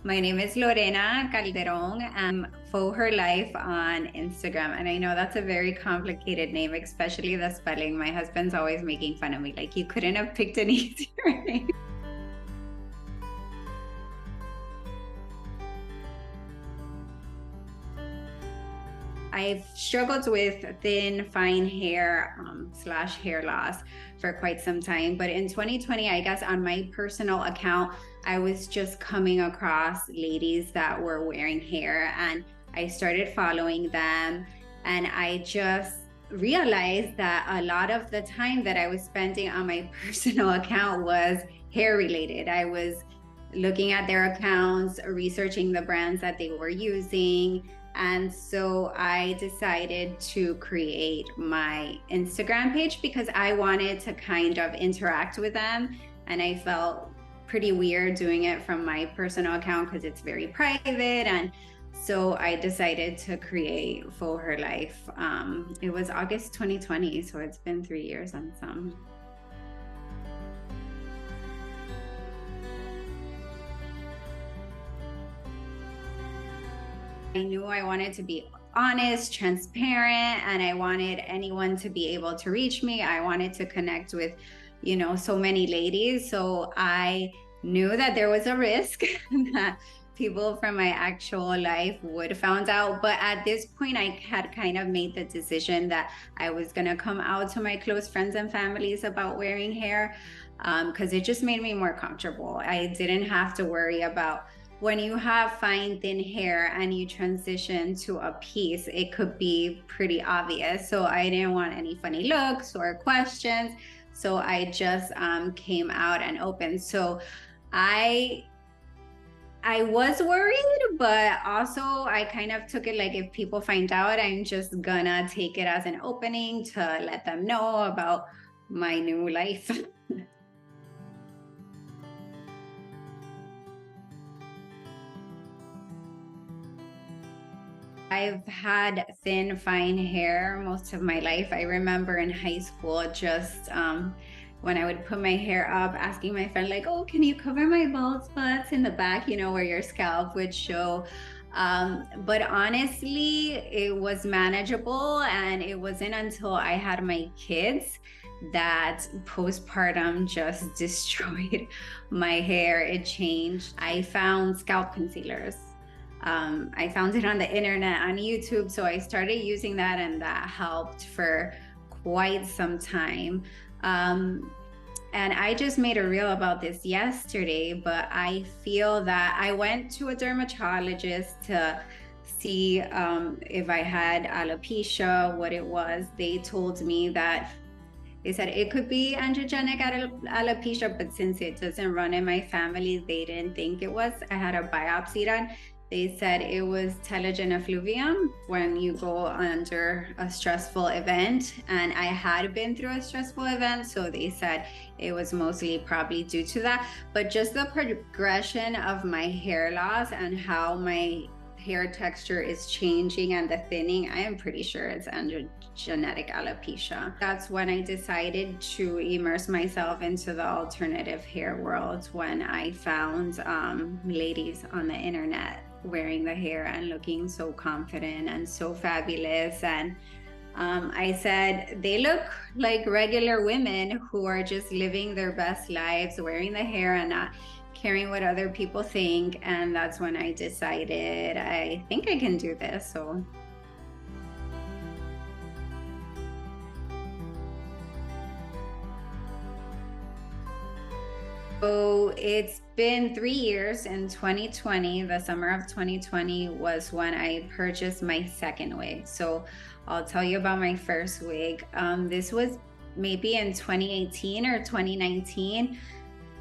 My name is Lorena Calderon. I'm For Her Life on Instagram. And I know that's a very complicated name, especially the spelling. My husband's always making fun of me, like, you couldn't have picked an easier name. I've struggled with thin, fine hair slash hair loss for quite some time. But in 2020, I guess on my personal account, I was just coming across ladies that were wearing hair and I started following them. And I just realized that a lot of the time that I was spending on my personal account was hair related. I was looking at their accounts, researching the brands that they were using, and so I decided to create my Instagram page because I wanted to kind of interact with them. And I felt pretty weird doing it from my personal account because it's very private. And so I decided to create For Her Life. It was August 2020, so it's been 3 years and some. I knew I wanted to be honest, transparent, and I wanted anyone to be able to reach me. I wanted to connect with, so many ladies. So I knew that there was a risk that people from my actual life would found out. But at this point, I had kind of made the decision that I was going to come out to my close friends and families about wearing hair because it just made me more comfortable. I didn't have to worry about when you have fine, thin hair and you transition to a piece, it could be pretty obvious. So I didn't want any funny looks or questions. So I just came out and opened. So I I was worried, but also I kind of took it like if people find out, I'm just gonna take it as an opening to let them know about my new life. I've had thin, fine hair most of my life. I remember in high school just when I would put my hair up, asking my friend, like, oh, can you cover my bald spots in the back, where your scalp would show. But honestly, it was manageable. And it wasn't until I had my kids that postpartum just destroyed my hair. It changed. I found scalp concealers. I found it on the internet, on YouTube. So I started using that, and that helped for quite some time. And I just made a reel about this yesterday, but I feel that I went to a dermatologist to see if I had alopecia, what it was. They told me that they said it could be androgenic alopecia, but since it doesn't run in my family, they didn't think it was. I had a biopsy done. They said it was telogen effluvium when you go under a stressful event. And I had been through a stressful event, so they said it was mostly probably due to that. But just the progression of my hair loss and how my hair texture is changing and the thinning, I am pretty sure it's androgenetic alopecia. That's when I decided to immerse myself into the alternative hair world, when I found ladies on the internet wearing the hair and looking so confident and so fabulous. And I said, they look like regular women who are just living their best lives, wearing the hair and not caring what other people think. And that's when I decided, I think I can do this. So it's been 3 years. In 2020, the summer of 2020 was when I purchased my second wig. So I'll tell you about my first wig. This was maybe in 2018 or 2019.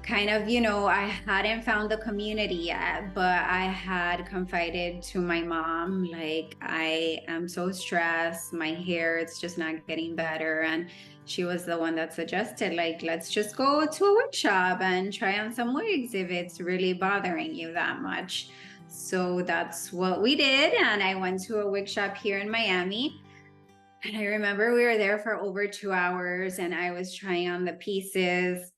Kind of, I hadn't found the community yet, but I had confided to my mom, like, I am so stressed, my hair, it's just not getting better. And she was the one that suggested, like, let's just go to a wig shop and try on some wigs if it's really bothering you that much. So that's what we did. And I went to a wig shop here in Miami. And I remember we were there for over 2 hours and I was trying on the pieces.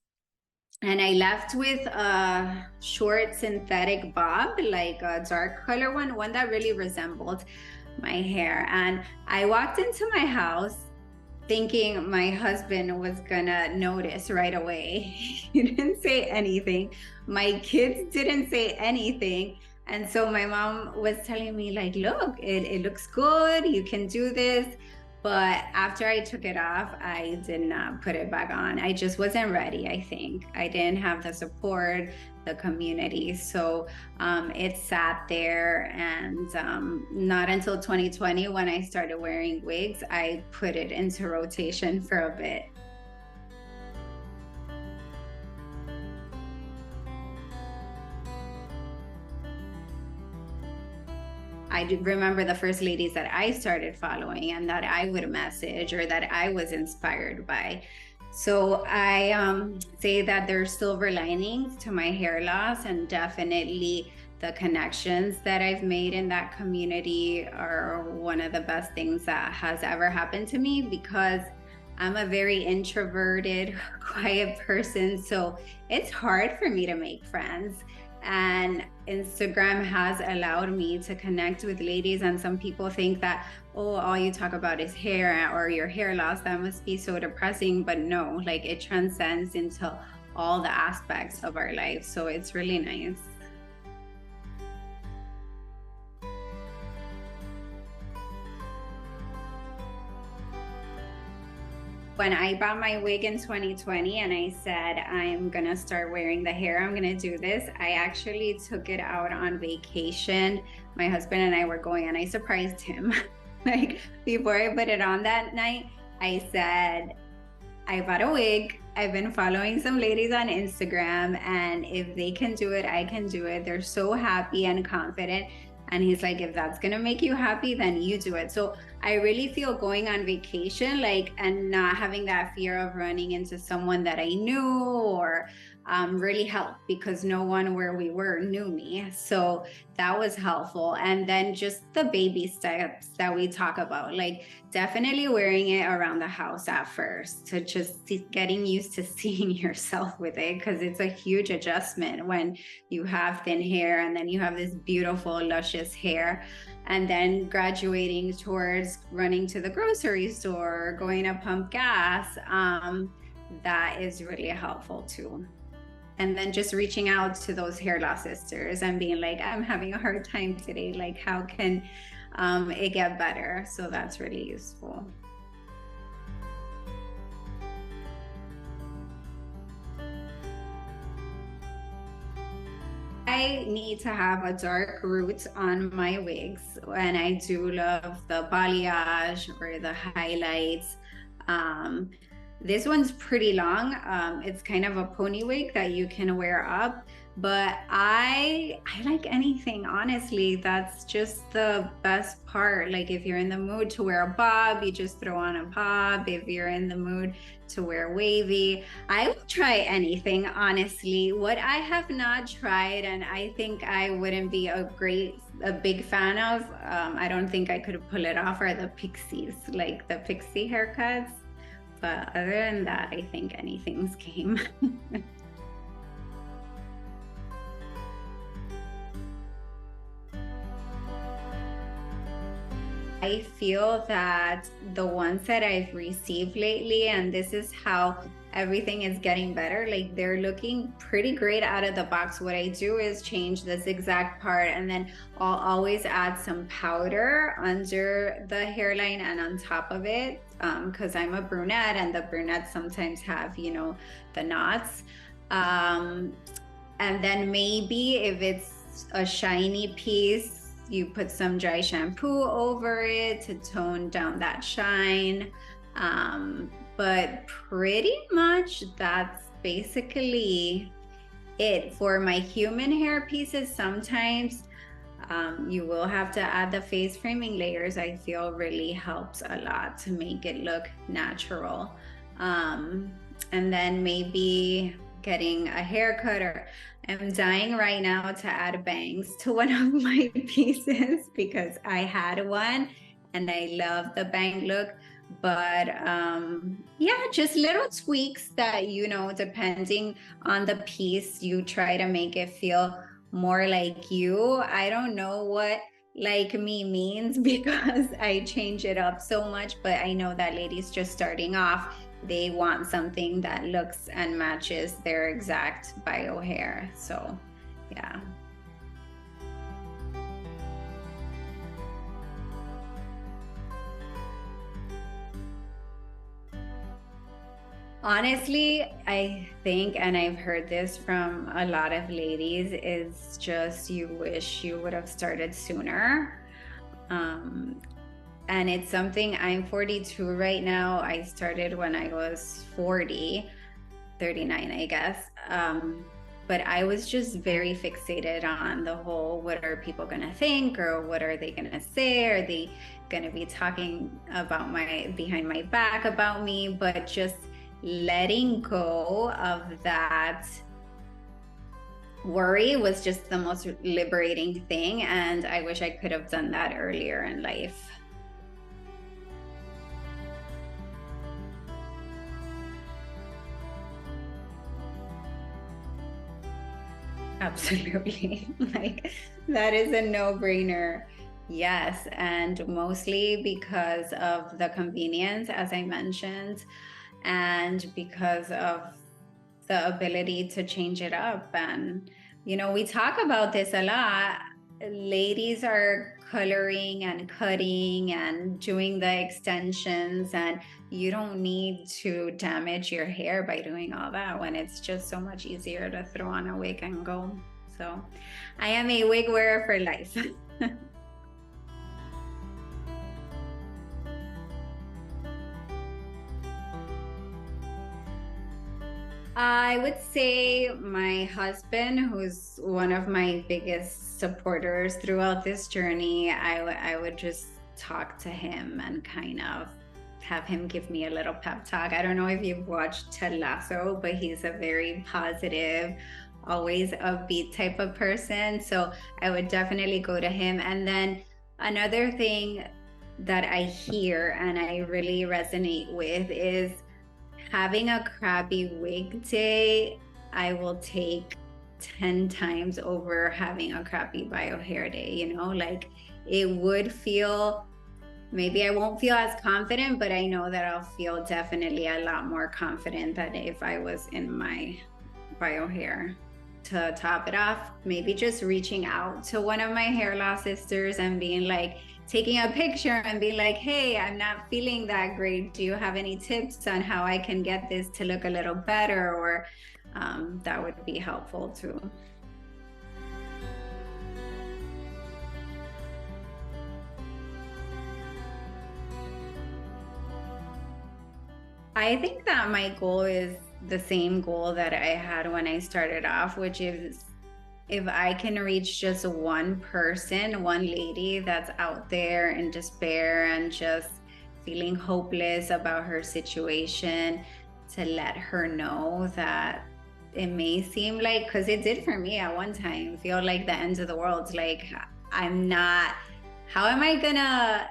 And I left with a short synthetic bob, like a dark color one that really resembled my hair. And I walked into my house thinking my husband was gonna notice right away. He didn't say anything. My kids didn't say anything. And so my mom was telling me, like, look, it looks good. You can do this. But after I took it off, I did not put it back on. I just wasn't ready, I think. I didn't have the support, the community. So it sat there, and not until 2020, when I started wearing wigs, I put it into rotation for a bit. I do remember the first ladies that I started following and that I would message or that I was inspired by. So I say that there's silver linings to my hair loss, and definitely the connections that I've made in that community are one of the best things that has ever happened to me, because I'm a very introverted, quiet person. So it's hard for me to make friends. And Instagram has allowed me to connect with ladies. And some people think that, oh, all you talk about is hair or your hair loss. That must be so depressing. But no, like it transcends into all the aspects of our life. So it's really nice. When I bought my wig in 2020 and I said, I'm gonna start wearing the hair, I'm gonna do this, I actually took it out on vacation. My husband and I were going, and I surprised him. Like before I put it on that night, I said, I bought a wig. I've been following some ladies on Instagram, and if they can do it, I can do it. They're so happy and confident. And he's like, if that's gonna make you happy, then you do it. So I really feel going on vacation, like, and not having that fear of running into someone that I knew, or really helped, because no one where we were knew me. So that was helpful. And then just the baby steps that we talk about, like definitely wearing it around the house at first, to just getting used to seeing yourself with it, because it's a huge adjustment when you have thin hair and then you have this beautiful, luscious hair. And then graduating towards running to the grocery store, going to pump gas, that is really helpful too. And then just reaching out to those hair loss sisters and being like, I'm having a hard time today. Like, how can it get better? So that's really useful. I need to have a dark root on my wigs, and I do love the balayage or the highlights. Um, this one's pretty long. It's kind of a pony wig that you can wear up, but I like anything, honestly. That's just the best part. Like if you're in the mood to wear a bob, you just throw on a bob. If you're in the mood to wear wavy, I would try anything, honestly. What I have not tried, and I think I wouldn't be a big fan of, I don't think I could pull it off, are the pixies, like the pixie haircuts. But other than that, I think anything's game. I feel that the ones that I've received lately, and this is how everything is getting better, like they're looking pretty great out of the box. What I do is change the zigzag part, and then I'll always add some powder under the hairline and on top of it, because I'm a brunette, and the brunettes sometimes have, the knots. Um, and then maybe if it's a shiny piece, you put some dry shampoo over it to tone down that shine. But pretty much that's basically it. For my human hair pieces, sometimes you will have to add the face framing layers. I feel really helps a lot to make it look natural. And then maybe getting a haircut, or I'm dying right now to add bangs to one of my pieces because I had one and I love the bang look. But yeah, just little tweaks that, depending on the piece, you try to make it feel more like you. I don't know what like me means because I change it up so much, but I know that ladies just starting off, they want something that looks and matches their exact bio hair. So yeah. Honestly, I think, and I've heard this from a lot of ladies, is just you wish you would have started sooner. Um, and it's something, I'm 42 right now. I started when I was 40, 39, I guess. But I was just very fixated on the whole, what are people going to think, or what are they going to say? Are they going to be talking about behind my back about me? But just letting go of that worry was just the most liberating thing. And I wish I could have done that earlier in life. Absolutely. Like that is a no-brainer. Yes, and mostly because of the convenience, as I mentioned, and because of the ability to change it up. And, we talk about this a lot. Ladies are coloring and cutting and doing the extensions, and you don't need to damage your hair by doing all that when it's just so much easier to throw on a wig and go. So I am a wig wearer for life. I would say my husband, who's one of my biggest supporters throughout this journey, I would just talk to him and kind of have him give me a little pep talk. I don't know if you've watched Ted Lasso, but he's a very positive, always upbeat type of person. So I would definitely go to him. And then another thing that I hear and I really resonate with is having a crappy wig day, I will take 10 times over having a crappy bio hair day, like it would feel, maybe I won't feel as confident, but I know that I'll feel definitely a lot more confident than if I was in my bio hair. To top it off, maybe just reaching out to one of my hair loss sisters and being like, taking a picture and being like, hey, I'm not feeling that great. Do you have any tips on how I can get this to look a little better? Or that would be helpful too. I think that my goal is the same goal that I had when I started off, which is if I can reach just one person, one lady that's out there in despair and just feeling hopeless about her situation, to let her know that it may seem like, because it did for me at one time, feel like the end of the world. Like, I'm not, how am I gonna,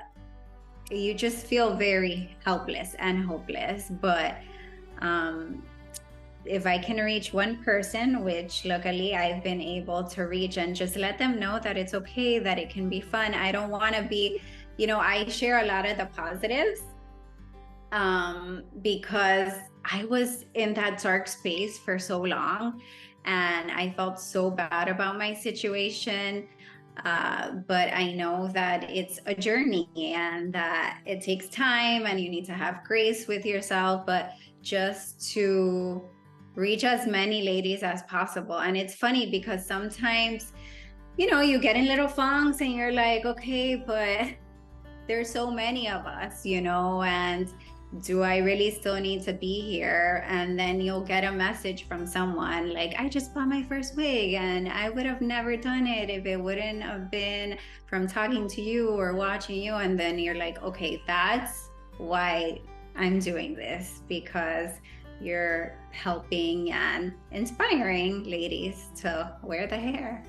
you just feel very helpless and hopeless. But if I can reach one person, which luckily I've been able to reach, and just let them know that it's okay, that it can be fun. I don't want to be, I share a lot of the positives because I was in that dark space for so long and I felt so bad about my situation. But I know that it's a journey and that it takes time and you need to have grace with yourself, but just to reach as many ladies as possible. And it's funny because sometimes, you get in little funks and you're like, okay, but there's so many of us, and do I really still need to be here? And then you'll get a message from someone like, I just bought my first wig and I would have never done it if it wouldn't have been from talking to you or watching you. And then you're like, okay, that's why I'm doing this, because you're helping and inspiring ladies to wear the hair.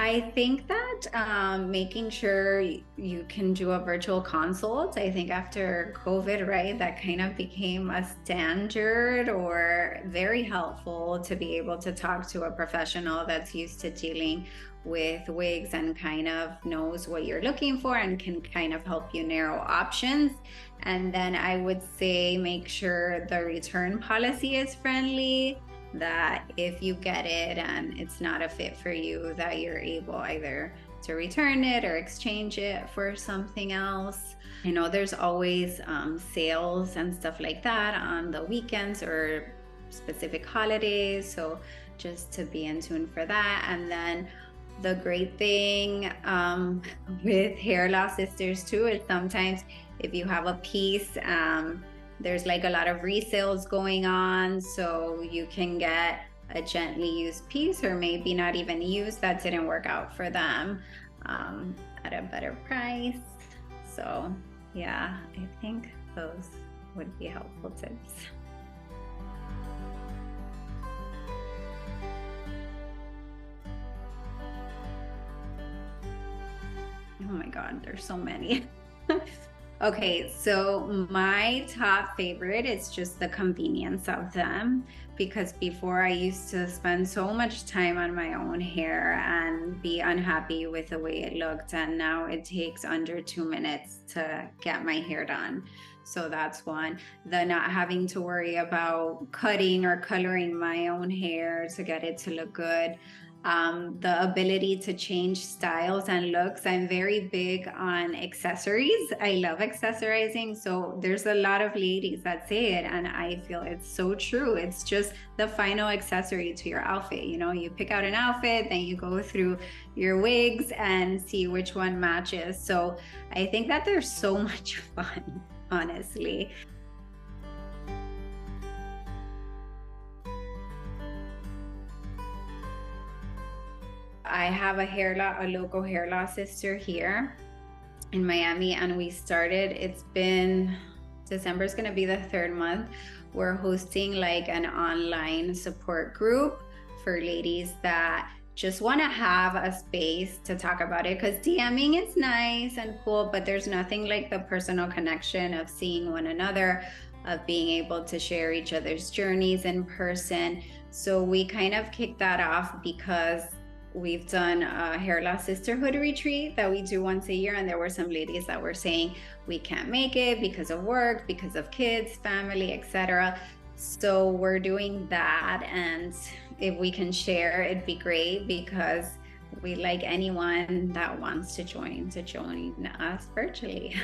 I think that making sure you can do a virtual consult, I think after COVID, right, that kind of became a standard or very helpful to be able to talk to a professional that's used to dealing with wigs and kind of knows what you're looking for and can kind of help you narrow options. And then I would say make sure the return policy is friendly, that if you get it and it's not a fit for you, that you're able either to return it or exchange it for something else. I know there's always sales and stuff like that on the weekends or specific holidays, so just to be in tune for that. And then the great thing with hair loss sisters too is sometimes if you have a piece, there's like a lot of resales going on, so you can get a gently used piece or maybe not even used that didn't work out for them at a better price. So yeah, I think those would be helpful tips. Oh my God, there's so many. Okay, so my top favorite is just the convenience of them, because before I used to spend so much time on my own hair and be unhappy with the way it looked, and now it takes under 2 minutes to get my hair done. So that's one. The not having to worry about cutting or coloring my own hair to get it to look good. The ability to change styles and looks. I'm very big on accessories. I love accessorizing. So there's a lot of ladies that say it, and I feel it's so true. It's just the final accessory to your outfit. You know, you pick out an outfit, then you go through your wigs and see which one matches. So I think that there's so much fun, honestly. I have a local hair loss sister here in Miami, and we started, it's been, December is gonna be the third month. We're hosting like an online support group for ladies that just wanna have a space to talk about it, because DMing is nice and cool, but there's nothing like the personal connection of seeing one another, of being able to share each other's journeys in person. So we kind of kicked that off because we've done a hair loss sisterhood retreat that we do once a year, and there were some ladies that were saying we can't make it because of work, because of kids, family, etc. So we're doing that, and if we can share, it'd be great, because we like anyone that wants to join us virtually.